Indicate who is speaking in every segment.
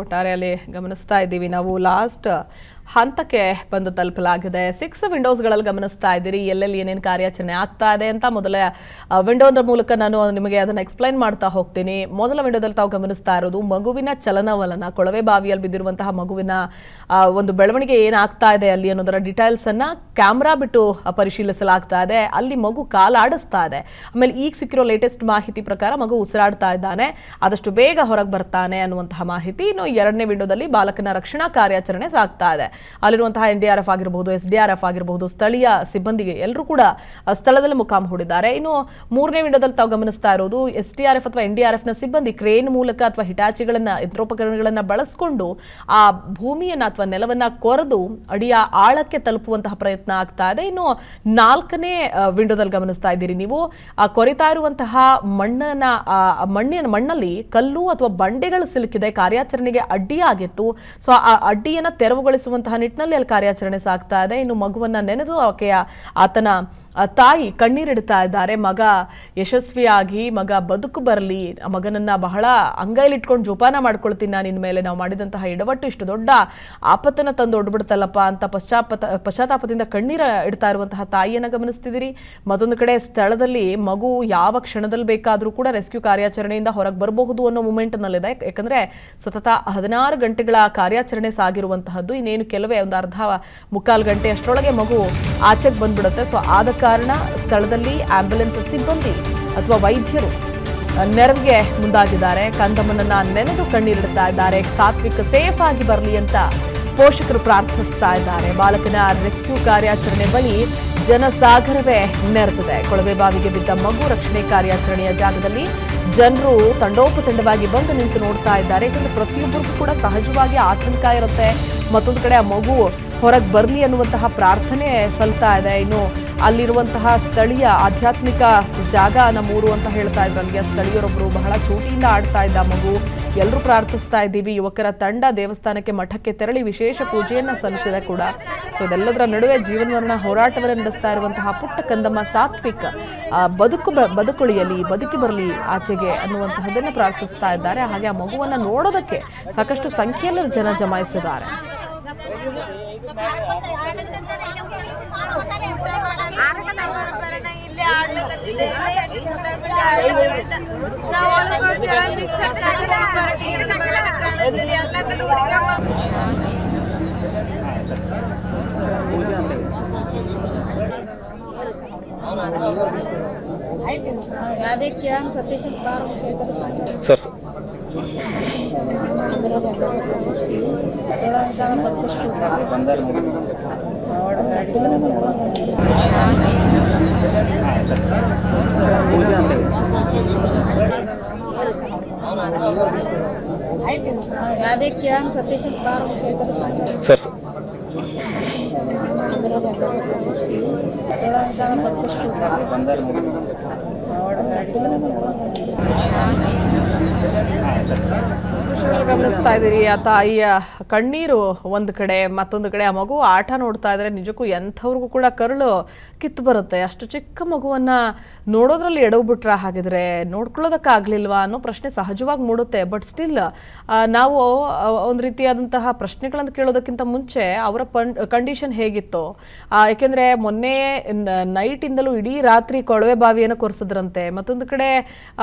Speaker 1: ಒಟ್ಟಾರೆಯಲ್ಲಿ ಗಮನಿಸ್ತಾ ಇದ್ದೀವಿ ನಾವು ಲಾಸ್ಟ್ ಹಂತಕ್ಕೆ ಬಂದು ತಲುಪಲಾಗಿದೆ 6 ವಿಂಡೋಸ್ಗಳಲ್ಲಿ ಗಮನಿಸ್ತಾ ಇದ್ದೀರಿ ಎಲ್ಲೆಲ್ಲಿ ಏನೇನು ಕಾರ್ಯಾಚರಣೆ ಆಗ್ತಾ ಇದೆ ಅಂತ ಮೊದಲ ವಿಂಡೋದ ಮೂಲಕ ನಾನು ನಿಮಗೆ ಅದನ್ನು ಎಕ್ಸ್ಪ್ಲೈನ್ ಮಾಡ್ತಾ ಹೋಗ್ತೀನಿ. ಮೊದಲ ವಿಂಡೋದಲ್ಲಿ ತಾವು ಗಮನಿಸ್ತಾ ಇರೋದು ಮಗುವಿನ ಚಲನವಲನ, ಕೊಳವೆ ಬಾವಿಯಲ್ಲಿ ಬಿದ್ದಿರುವಂತಹ ಮಗುವಿನ ಒಂದು ಬೆಳವಣಿಗೆ ಏನಾಗ್ತಾ ಇದೆ ಅಲ್ಲಿ ಅನ್ನೋದರ ಡೀಟೇಲ್ಸ್ ಅನ್ನ ಕ್ಯಾಮ್ರಾ ಬಿಟ್ಟು ಪರಿಶೀಲಿಸಲಾಗ್ತಾ ಇದೆ. ಅಲ್ಲಿ ಮಗು ಕಾಲಾಡಿಸ್ತಾ ಇದೆ. ಆಮೇಲೆ ಈಗ ಸಿಕ್ಕಿರೋ ಲೇಟೆಸ್ಟ್ ಮಾಹಿತಿ ಪ್ರಕಾರ ಮಗು ಉಸಿರಾಡ್ತಾ ಇದ್ದಾನೆ, ಆದಷ್ಟು ಬೇಗ ಹೊರಗೆ ಬರ್ತಾನೆ ಅನ್ನುವಂತಹ ಮಾಹಿತಿ. ಇನ್ನು ಎರಡನೇ ವಿಂಡೋದಲ್ಲಿ ಬಾಲಕನ ರಕ್ಷಣಾ ಕಾರ್ಯಾಚರಣೆ ಸಾಗ್ತಾ ಇದೆ. ಅಲ್ಲಿರುವಂತಹ NDRF ಆಗಿರಬಹುದು, SDRF ಆಗಿರಬಹುದು, ಸ್ಥಳೀಯ ಸಿಬ್ಬಂದಿಗೆ ಎಲ್ಲರೂ ಕೂಡ ಸ್ಥಳದಲ್ಲಿ ಮುಖಾಮ ಹೂಡಿದ್ದಾರೆ. ಇನ್ನು ಮೂರನೇ ವಿಂಡೋದಲ್ಲಿ ತಾವು ಗಮನಿಸ್ತಾ ಇರೋದು SDRF ಅಥವಾ NDRF ನ ಸಿಬ್ಬಂದಿ ಕ್ರೇನ್ ಮೂಲಕ ಅಥವಾ ಹಿಟಾಚಿಗಳನ್ನ ಯಂತ್ರೋಪಕರಣಗಳನ್ನ ಬಳಸಿಕೊಂಡು ಆ ಭೂಮಿಯನ್ನ ಅಥವಾ ನೆಲವನ್ನ ಕೊರೆದು ಅಡಿಯ ಆಳಕ್ಕೆ ತಲುಪುವಂತಹ ಪ್ರಯತ್ನ ಆಗ್ತಾ ಇದೆ. ಇನ್ನು ನಾಲ್ಕನೇ ವಿಂಡೋದಲ್ಲಿ ಗಮನಿಸ್ತಾ ಇದ್ದೀರಿ ನೀವು ಆ ಕೊರಿತಾ ಇರುವಂತಹ ಮಣ್ಣಲ್ಲಿ ಕಲ್ಲು ಅಥವಾ ಬಂಡೆಗಳು ಸಿಲುಕಿದೆ, ಕಾರ್ಯಾಚರಣೆಗೆ ಅಡ್ಡಿಯಾಗಿತ್ತು. ಸೊ ಆ ಅಡ್ಡಿಯನ್ನ ತೆರವುಗೊಳಿಸುವಂತಹ ನಿಟ್ಟಿನಲ್ಲಿ ಅಲ್ಲಿ ಕಾರ್ಯಾಚರಣೆ ಸಾಗ್ತಾ ಇದೆ. ಇನ್ನು ಮಗುವನ್ನ ನೆನೆದು ಆತನ ತಾಯಿ ಕಣ್ಣೀರಿಡ್ತಾ ಇದ್ದಾರೆ. ಮಗ ಯಶಸ್ವಿಯಾಗಿ ಮಗ ಬದುಕು ಬರಲಿ, ಮಗನನ್ನ ಬಹಳ ಅಂಗೈಲಿಟ್ಕೊಂಡು ಜೋಪಾನ ಮಾಡ್ಕೊಳ್ತೀನಿ ನಾನು ಇನ್ಮೇಲೆ, ನಾವು ಮಾಡಿದಂತಹ ಎಡವಟ್ಟು ಇಷ್ಟು ದೊಡ್ಡ ಆಪತ್ತನ್ನ ತಂದು ಒಡ್ಬಿಡ್ತಲ್ಲಪ್ಪ ಅಂತ ಪಶ್ಚಾತ್ತಾಪದಿಂದ ಕಣ್ಣೀರ ಇಡ್ತಾ ಇರುವಂತಹ ತಾಯಿಯನ್ನ ಗಮನಿಸ್ತಿದ್ದೀರಿ. ಮತ್ತೊಂದು ಕಡೆ ಸ್ಥಳದಲ್ಲಿ ಮಗು ಯಾವ ಕ್ಷಣದಲ್ಲಿ ಬೇಕಾದರೂ ಕೂಡ ರೆಸ್ಕ್ಯೂ ಕಾರ್ಯಾಚರಣೆಯಿಂದ ಹೊರಗೆ ಬರಬಹುದು ಅನ್ನೋ ಮೂಮೆಂಟ್ನಲ್ಲಿದೆ. ಯಾಕಂದ್ರೆ ಸತತ 16 ಗಂಟೆಗಳ ಕಾರ್ಯಾಚರಣೆ ಸಾಗಿರುವಂತಹದ್ದು. ಇನ್ನೇನು ಕೆಲವೇ ಒಂದು ಮುಕ್ಕಾಲು ಗಂಟೆ ಅಷ್ಟರೊಳಗೆ ಮಗು ಆಚೆಗೆ ಬಂದ್ಬಿಡುತ್ತೆ. ಸೊ ಆದ ಕಾರಣ ಸ್ಥಳದಲ್ಲಿ ಆಂಬ್ಯುಲೆನ್ಸ್ ಸಿಬ್ಬಂದಿ ಅಥವಾ ವೈದ್ಯರು ನೆರವಿಗೆ ಮುಂದಾಗಿದ್ದಾರೆ. ಕಂದಮ್ಮನನ್ನ ನೆನೆದು ಕಣ್ಣೀರಿಡ್ತಾ ಇದ್ದಾರೆ. ಸಾತ್ವಿಕ್ ಸೇಫ್ ಆಗಿ ಬರಲಿ ಅಂತ ಪೋಷಕರು ಪ್ರಾರ್ಥಿಸ್ತಾ ಇದ್ದಾರೆ. ಬಾಲಕನ ರೆಸ್ಕ್ಯೂ ಕಾರ್ಯಾಚರಣೆ ಬಳಿ ಜನಸಾಗರವೇ ನೆರೆದಿದೆ. ಕೊಳವೆ ಬಾವಿಗೆ ಬಿದ್ದ ಮಗು ರಕ್ಷಣೆ ಕಾರ್ಯಾಚರಣೆಯ ಜಾಗದಲ್ಲಿ ಜನರು ತಂಡೋಪತಂಡವಾಗಿ ಬಂದು ನಿಂತು ನೋಡ್ತಾ ಇದ್ದಾರೆ. ಯಾಕಂದ್ರೆ ಪ್ರತಿಯೊಬ್ಬರಿಗೂ ಕೂಡ ಸಹಜವಾಗಿ ಆತಂಕ ಇರುತ್ತೆ. ಮತ್ತೊಂದು ಕಡೆ ಆ ಮಗು ಹೊರಗೆ ಬರಲಿ ಅನ್ನುವಂತಹ ಪ್ರಾರ್ಥನೆ ಸಲ್ತಾ ಇದೆ. ಇನ್ನು ಅಲ್ಲಿರುವಂತಹ ಸ್ಥಳೀಯ ಆಧ್ಯಾತ್ಮಿಕ ಜಾಗ ನಮ್ಮೂರು ಅಂತ ಹೇಳ್ತಾ ಇದ್ರು. ಅಲ್ಲಿಗೆ ಸ್ಥಳೀಯರೊಬ್ಬರು ಬಹಳ ಚೂಟಿಯಿಂದ ಆಡ್ತಾ ಇದ್ದ ಮಗು. ಎಲ್ಲರೂ ಪ್ರಾರ್ಥಿಸ್ತಾ ಇದ್ದೀವಿ. ಯುವಕರ ತಂಡ ದೇವಸ್ಥಾನಕ್ಕೆ ಮಠಕ್ಕೆ ತೆರಳಿ ವಿಶೇಷ ಪೂಜೆಯನ್ನ ಸಲ್ಲಿಸಿದೆ ಕೂಡ. ಸೊ ಇದೆಲ್ಲದರ ನಡುವೆ ಜೀವನವನ್ನ ಹೋರಾಟವನ್ನು ನಡೆಸ್ತಾ ಇರುವಂತಹ ಪುಟ್ಟ ಕಂದಮ್ಮ ಸಾತ್ವಿಕ್ ಬದುಕುಳಿಯಲಿ, ಬದುಕಿ ಬರಲಿ ಆಚೆಗೆ ಅನ್ನುವಂತಹದನ್ನ ಪ್ರಾರ್ಥಿಸ್ತಾ ಇದ್ದಾರೆ. ಹಾಗೆ ಆ ಮಗುವನ್ನ ನೋಡೋದಕ್ಕೆ ಸಾಕಷ್ಟು ಸಂಖ್ಯೆಯಲ್ಲಿ ಜನ ಜಮಾಯಿಸಿದ್ದಾರೆ.
Speaker 2: ಸರ್ ಸರ್
Speaker 1: ಗಮನಿಸ್ತಾ ಇದ್ದೀರಿ ಆ ತಾಯಿಯ ಕಣ್ಣೀರು ಒಂದು ಕಡೆ, ಮತ್ತೊಂದು ಕಡೆ ಆ ಮಗು ಆಟ ನೋಡ್ತಾ ಇದ್ರೆ ನಿಜಕ್ಕೂ ಎಂಥವ್ರಿಗೂ ಕೂಡ ಕರುಳು ಕಿತ್ತು ಬರುತ್ತೆ. ಅಷ್ಟು ಚಿಕ್ಕ ಮಗುವನ್ನ ನೋಡೋದ್ರಲ್ಲಿ ಎಡವ್ಬಿಟ್ರ, ಹಾಗಿದ್ರೆ ನೋಡ್ಕೊಳ್ಳೋದಕ್ಕಾಗ್ಲಿಲ್ವಾ ಅನ್ನೋ ಪ್ರಶ್ನೆ ಸಹಜವಾಗಿ ಮೂಡುತ್ತೆ. ಬಟ್ ಸ್ಟಿಲ್ ನಾವು ಒಂದು ರೀತಿಯಾದಂತಹ ಪ್ರಶ್ನೆಗಳನ್ನು ಕೇಳೋದಕ್ಕಿಂತ ಮುಂಚೆ ಅವರ ಕಂಡೀಷನ್ ಹೇಗಿತ್ತು, ಯಾಕೆಂದ್ರೆ ಮೊನ್ನೆ ನೈಟಿಂದಲೂ ಇಡೀ ರಾತ್ರಿ ಕೊಳವೆ ಬಾವಿಯನ್ನು ಕೊರೆಸಿದ್ರಂತೆ. ಮತ್ತೊಂದು ಕಡೆ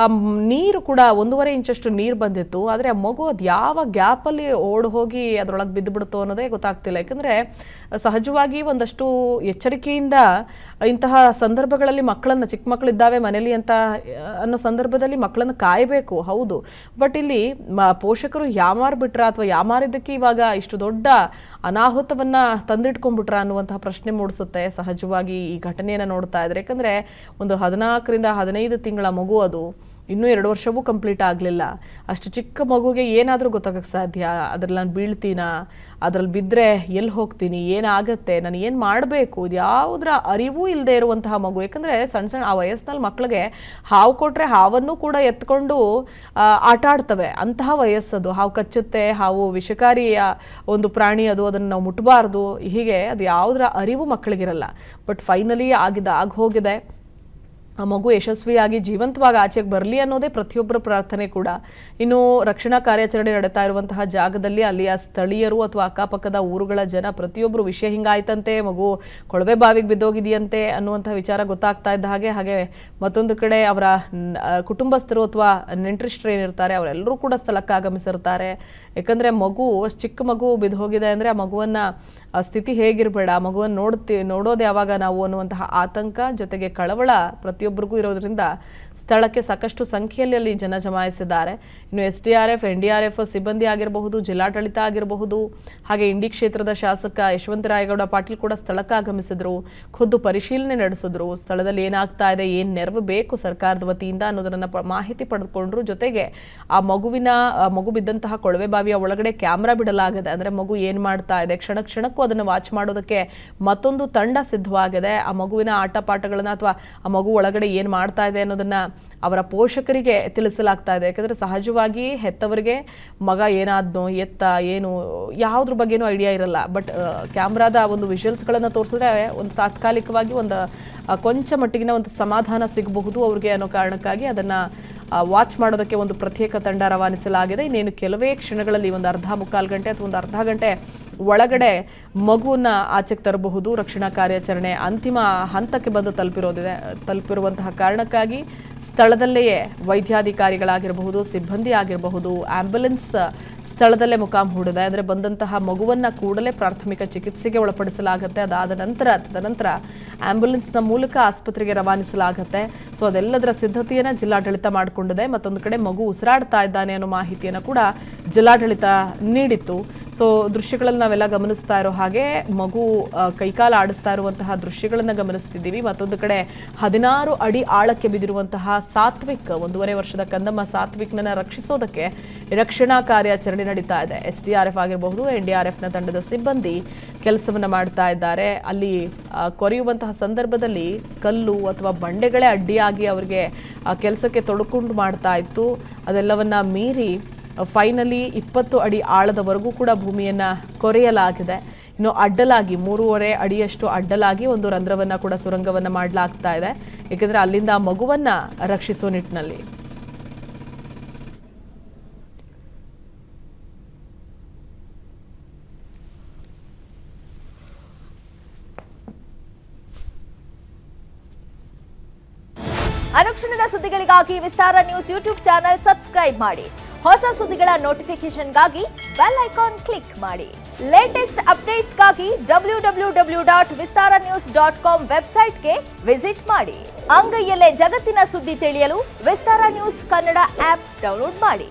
Speaker 1: ನೀರು ಕೂಡ 1.5 ಇಂಚಷ್ಟು ನೀರು ಬಂದಿತ್ತು. ಆದರೆ ಆ ಮಗು ಅದು ಯಾವ ಗ್ಯಾಪಲ್ಲಿ ಓಡ್ ಹೋಗಿ ಅದರೊಳಗೆ ಬಿದ್ದು ಬಿಡುತ್ತೋ ಅನ್ನೋದೇ ಗೊತ್ತಾಗ್ತಿಲ್ಲ. ಯಾಕಂದ್ರೆ ಸಹಜವಾಗಿ ಒಂದಷ್ಟು ಎಚ್ಚರಿಕೆಯಿಂದ ಇಂತಹ ಸಂದರ್ಭಗಳಲ್ಲಿ ಮಕ್ಕಳನ್ನ, ಚಿಕ್ಕ ಮಕ್ಕಳಿದ್ದಾವೆ ಮನೇಲಿ ಅಂತ ಅನ್ನೋ ಸಂದರ್ಭದಲ್ಲಿ ಮಕ್ಕಳನ್ನ ಕಾಯಬೇಕು, ಹೌದು. ಬಟ್ ಇಲ್ಲಿ ಪೋಷಕರು ಯಾಮಾರ್ಬಿಟ್ರ ಅಥವಾ ಯಾಮಾರಿದ್ದಕ್ಕೆ ಇವಾಗ ಇಷ್ಟು ದೊಡ್ಡ ಅನಾಹುತವನ್ನ ತಂದಿಟ್ಕೊಂಡ್ಬಿಟ್ರ ಅನ್ನುವಂತಹ ಪ್ರಶ್ನೆ ಮೂಡಿಸುತ್ತೆ ಸಹಜವಾಗಿ ಈ ಘಟನೆಯನ್ನ ನೋಡ್ತಾ ಇದ್ರೆ. ಯಾಕಂದ್ರೆ ಒಂದು 14ರಿಂದ 15 ತಿಂಗಳ ಮಗು, ಅದು ಇನ್ನೂ 2 ವರ್ಷವೂ ಕಂಪ್ಲೀಟ್ ಆಗಲಿಲ್ಲ. ಅಷ್ಟು ಚಿಕ್ಕ ಮಗುಗೆ ಏನಾದರೂ ಗೊತ್ತಾಗಕ್ಕೆ ಸಾಧ್ಯ? ಅದ್ರಲ್ಲಿ ನಾನು ಬೀಳ್ತೀನಾ, ಅದ್ರಲ್ಲಿ ಬಿದ್ದರೆ ಎಲ್ಲಿ ಹೋಗ್ತೀನಿ, ಏನಾಗತ್ತೆ, ನಾನು ಏನು ಮಾಡಬೇಕು, ಇದು ಯಾವುದರ ಅರಿವೂ ಇಲ್ಲದೆ ಇರುವಂತಹ ಮಗು. ಯಾಕಂದರೆ ಸಣ್ಣ ಆ ವಯಸ್ಸಿನಲ್ಲಿ ಮಕ್ಕಳಿಗೆ ಹಾವು ಕೊಟ್ಟರೆ ಹಾವನ್ನು ಕೂಡ ಎತ್ಕೊಂಡು ಆಟ ಆಡ್ತವೆ, ಅಂತಹ ವಯಸ್ಸದು. ಹಾವು ಕಚ್ಚುತ್ತೆ, ಹಾವು ವಿಷಕಾರಿಯ ಒಂದು ಪ್ರಾಣಿ, ಅದನ್ನು ನಾವು ಮುಟ್ಟಬಾರ್ದು, ಹೀಗೆ ಅದು ಯಾವುದರ ಅರಿವು ಮಕ್ಕಳಿಗಿರಲ್ಲ. ಬಟ್ ಫೈನಲಿ ಆಗಿ ಹೋಗಿದೆ. ಆ ಮಗು ಯಶಸ್ವಿಯಾಗಿ ಜೀವಂತವಾಗಿ ಆಚೆಗೆ ಬರಲಿ ಅನ್ನೋದೇ ಪ್ರತಿಯೊಬ್ಬರ ಪ್ರಾರ್ಥನೆ ಕೂಡ. ಇನ್ನು ರಕ್ಷಣಾ ಕಾರ್ಯಾಚರಣೆ ನಡೀತಾ ಇರುವಂತಹ ಜಾಗದಲ್ಲಿ ಅಲ್ಲಿಯ ಸ್ಥಳೀಯರು ಅಥವಾ ಅಕ್ಕಪಕ್ಕದ ಊರುಗಳ ಜನ ಪ್ರತಿಯೊಬ್ಬರು ವಿಷಯ ಹಿಂಗಾಯ್ತಂತೆ, ಮಗು ಕೊಳವೆ ಬಾವಿಗೆ ಬಿದ್ದೋಗಿದೆಯಂತೆ ಅನ್ನುವಂಥ ವಿಚಾರ ಗೊತ್ತಾಗ್ತಾ ಇದ್ದ ಹಾಗೆ ಮತ್ತೊಂದು ಕಡೆ ಅವರ ಕುಟುಂಬಸ್ಥರು ಅಥವಾ ನೆಂಟರಿಷ್ಟರು ಏನಿರ್ತಾರೆ ಅವರೆಲ್ಲರೂ ಕೂಡ ಸ್ಥಳಕ್ಕೆ ಆಗಮಿಸಿರ್ತಾರೆ. ಯಾಕಂದರೆ ಮಗು ಚಿಕ್ಕ ಮಗು ಬಿದ್ದು ಹೋಗಿದೆ ಅಂದರೆ ಆ ಮಗುವನ್ನು ಸ್ಥಿತಿ ಹೇಗಿರಬೇಡ, ಮಗುವನ್ನು ನೋಡೋದು ಯಾವಾಗ ನಾವು ಅನ್ನುವಂತಹ ಆತಂಕ ಜೊತೆಗೆ ಕಳವಳ ಪ್ರತಿಯೊಬ್ಬರಿಗೂ ಇರೋದ್ರಿಂದ ಸ್ಥಳಕ್ಕೆ ಸಾಕಷ್ಟು ಸಂಖ್ಯೆಯಲ್ಲಿ ಅಲ್ಲಿ ಜನ ಜಮಾಯಿಸಿದ್ದಾರೆ. ಇನ್ನು SDRF, NDRF ಸಿಬ್ಬಂದಿ ಆಗಿರಬಹುದು, ಜಿಲ್ಲಾಡಳಿತ ಆಗಿರಬಹುದು, ಹಾಗೆ ಇಂಡಿ ಕ್ಷೇತ್ರದ ಶಾಸಕ ಯಶವಂತರಾಯಗೌಡ ಪಾಟೀಲ್ ಕೂಡ ಸ್ಥಳಕ್ಕೆ ಆಗಮಿಸಿದ್ರು, ಖುದ್ದು ಪರಿಶೀಲನೆ ನಡೆಸಿದ್ರು. ಸ್ಥಳದಲ್ಲಿ ಏನಾಗ್ತಾ ಇದೆ, ಏನು ನೆರವು ಬೇಕು ಸರ್ಕಾರದ ವತಿಯಿಂದ ಅನ್ನೋದನ್ನ ಮಾಹಿತಿ ಪಡೆದುಕೊಂಡ್ರು. ಜೊತೆಗೆ ಆ ಮಗು ಬಿದ್ದಂತಹ ಕೊಳವೆ ಬಾವಿಯ ಒಳಗಡೆ ಕ್ಯಾಮ್ರಾ ಬಿಡಲಾಗಿದೆ. ಅಂದರೆ ಮಗು ಏನು ಮಾಡ್ತಾ ಇದೆ, ಕ್ಷಣಕ್ಕೂ ಅದನ್ನು ವಾಚ್ ಮಾಡೋದಕ್ಕೆ ಮತ್ತೊಂದು ತಂಡ ಸಿದ್ಧವಾಗಿದೆ. ಆ ಮಗುವಿನ ಆಟ ಪಾಠಗಳನ್ನ ಅಥವಾ ಆ ಮಗು ಒಳಗಡೆ ಏನು ಮಾಡ್ತಾ ಇದೆ ಅನ್ನೋದನ್ನ ಅವರ ಪೋಷಕರಿಗೆ ತಿಳಿಸಲಾಗ್ತಾ ಇದೆ. ಯಾಕಂದರೆ ಸಹಜವಾಗಿ ಹೆತ್ತವರಿಗೆ ಮಗ ಏನಾದ್ನೋ ಎತ್ತ ಏನು ಯಾವುದ್ರ ಬಗ್ಗೆನೂ ಐಡಿಯಾ ಇರಲ್ಲ. ಬಟ್ ಕ್ಯಾಮ್ರಾದ ಒಂದು ವಿಜುವಲ್ಸ್ಗಳನ್ನು ತೋರಿಸಿದ್ರೆ ಒಂದು ತಾತ್ಕಾಲಿಕವಾಗಿ ಒಂದು ಕೊಂಚ ಮಟ್ಟಿಗಿನ ಒಂದು ಸಮಾಧಾನ ಸಿಗಬಹುದು ಅವ್ರಿಗೆ ಅನ್ನೋ ಕಾರಣಕ್ಕಾಗಿ ಅದನ್ನು ವಾಚ್ ಮಾಡೋದಕ್ಕೆ ಒಂದು ಪ್ರತ್ಯೇಕ ತಂಡ ರವಾನಿಸಲಾಗಿದೆ. ಇನ್ನೇನು ಕೆಲವೇ ಕ್ಷಣಗಳಲ್ಲಿ ಒಂದು ಮುಕ್ಕಾಲು ಗಂಟೆ ಅಥವಾ ಒಂದು ಅರ್ಧ ಗಂಟೆ ಒಳಗಡೆ ಮಗುವನ್ನ ಆಚೆಗೆ ತರಬಹುದು. ರಕ್ಷಣಾ ಕಾರ್ಯಾಚರಣೆ ಅಂತಿಮ ಹಂತಕ್ಕೆ ಬಂದು ತಲುಪಿರುವಂತಹ ಕಾರಣಕ್ಕಾಗಿ ಸ್ಥಳದಲ್ಲೆಯೇ ವೈದ್ಯಾಧಿಕಾರಿಗಳಾಗಿರಬಹುದು, ಸಿಬ್ಬಂದಿ ಆಗಿರಬಹುದು, ಆಂಬ್ಯುಲೆನ್ಸ್ ಸ್ಥಳದಲ್ಲೇ ಮುಖಾಂ ಹೂಡಿದೆ. ಅಂದರೆ ಬಂದಂತಹ ಮಗುವನ್ನು ಕೂಡಲೇ ಪ್ರಾಥಮಿಕ ಚಿಕಿತ್ಸೆಗೆ ಒಳಪಡಿಸಲಾಗುತ್ತೆ. ತದನಂತರ ಆಂಬ್ಯುಲೆನ್ಸ್ನ ಮೂಲಕ ಆಸ್ಪತ್ರೆಗೆ ರವಾನಿಸಲಾಗುತ್ತೆ. ಸೊ ಅದೆಲ್ಲದರ ಸಿದ್ಧತೆಯನ್ನು ಜಿಲ್ಲಾಡಳಿತ ಮಾಡಿಕೊಂಡಿದೆ. ಮತ್ತೊಂದು ಕಡೆ ಮಗು ಉಸಿರಾಡ್ತಾ ಇದ್ದಾನೆ ಅನ್ನೋ ಮಾಹಿತಿಯನ್ನು ಕೂಡ ಜಿಲ್ಲಾಡಳಿತ ನೀಡಿತ್ತು. ಸೊ ದೃಶ್ಯಗಳನ್ನು ನಾವೆಲ್ಲ ಗಮನಿಸ್ತಾ ಇರೋ ಹಾಗೆ ಮಗು ಕೈಕಾಲ ಆಡಿಸ್ತಾ ಇರುವಂತಹ ದೃಶ್ಯಗಳನ್ನು ಗಮನಿಸ್ತಿದ್ದೀವಿ. ಮತ್ತೊಂದು ಕಡೆ 16 ಅಡಿ ಆಳಕ್ಕೆ ಬಿದ್ದಿರುವಂತಹ ಸಾತ್ವಿಕ್, 1.5 ವರ್ಷದ ಕಂದಮ್ಮ ಸಾತ್ವಿಕ್ನ ರಕ್ಷಿಸೋದಕ್ಕೆ ರಕ್ಷಣಾ ಕಾರ್ಯಾಚರಣೆ ನಡೀತಾ ಇದೆ. SDRF ಆಗಿರಬಹುದು, NDRFನ ತಂಡದ ಸಿಬ್ಬಂದಿ ಕೆಲಸವನ್ನು ಮಾಡ್ತಾ ಇದ್ದಾರೆ. ಅಲ್ಲಿ ಕೊರೆಯುವಂತಹ ಸಂದರ್ಭದಲ್ಲಿ ಕಲ್ಲು ಅಥವಾ ಬಂಡೆಗಳೇ ಅಡ್ಡಿಯಾಗಿ ಅವರಿಗೆ ಆ ಕೆಲಸಕ್ಕೆ ತೊಡಕೊಂಡು ಮಾಡ್ತಾ ಇತ್ತು. ಅದೆಲ್ಲವನ್ನ ಮೀರಿ ಫೈನಲಿ 20 ಅಡಿ ಆಳದವರೆಗೂ ಕೂಡ ಭೂಮಿಯನ್ನು ಕೊರೆಯಲಾಗಿದೆ. ಇನ್ನು ಅಡ್ಡಲಾಗಿ 3.5 ಅಡಿಯಷ್ಟು ಅಡ್ಡಲಾಗಿ ಒಂದು ರಂಧ್ರವನ್ನು ಕೂಡ ಸುರಂಗವನ್ನು ಮಾಡಲಾಗ್ತಾ ಇದೆ. ಏಕೆಂದರೆ ಅಲ್ಲಿಂದ ಮಗುವನ್ನು ರಕ್ಷಿಸೋ ನಿಟ್ಟಿನಲ್ಲಿ.
Speaker 3: ಅನುಕ್ಷಣದ ಸುದ್ದಿಗಳಿಗಾಗಿ ವಿಸ್ತಾರ ನ್ಯೂಸ್ ಯೂಟ್ಯೂಬ್ ಚಾನೆಲ್ ಸಬ್ಸ್ಕ್ರೈಬ್ ಮಾಡಿ. ಹೊಸ ಸುದ್ದಿಗಳ ನೋಟಿಫಿಕೇಶನ್ಗಾಗಿ ಬೆಲ್ ಐಕಾನ್ ಕ್ಲಿಕ್ ಮಾಡಿ. ಲೇಟೆಸ್ಟ್ ಅಪ್ಡೇಟ್ಸ್ಗಾಗಿ www.vistaranews.com ವೆಬ್ಸೈಟ್ಗೆ ವಿಸಿಟ್ ಮಾಡಿ. ಅಂಗೈಯಲ್ಲೇ ಜಗತ್ತಿನ ಸುದ್ದಿ ತಿಳಿಯಲು ವಿಸ್ತಾರ ನ್ಯೂಸ್ ಕನ್ನಡ ಆಪ್ ಡೌನ್ಲೋಡ್ ಮಾಡಿ.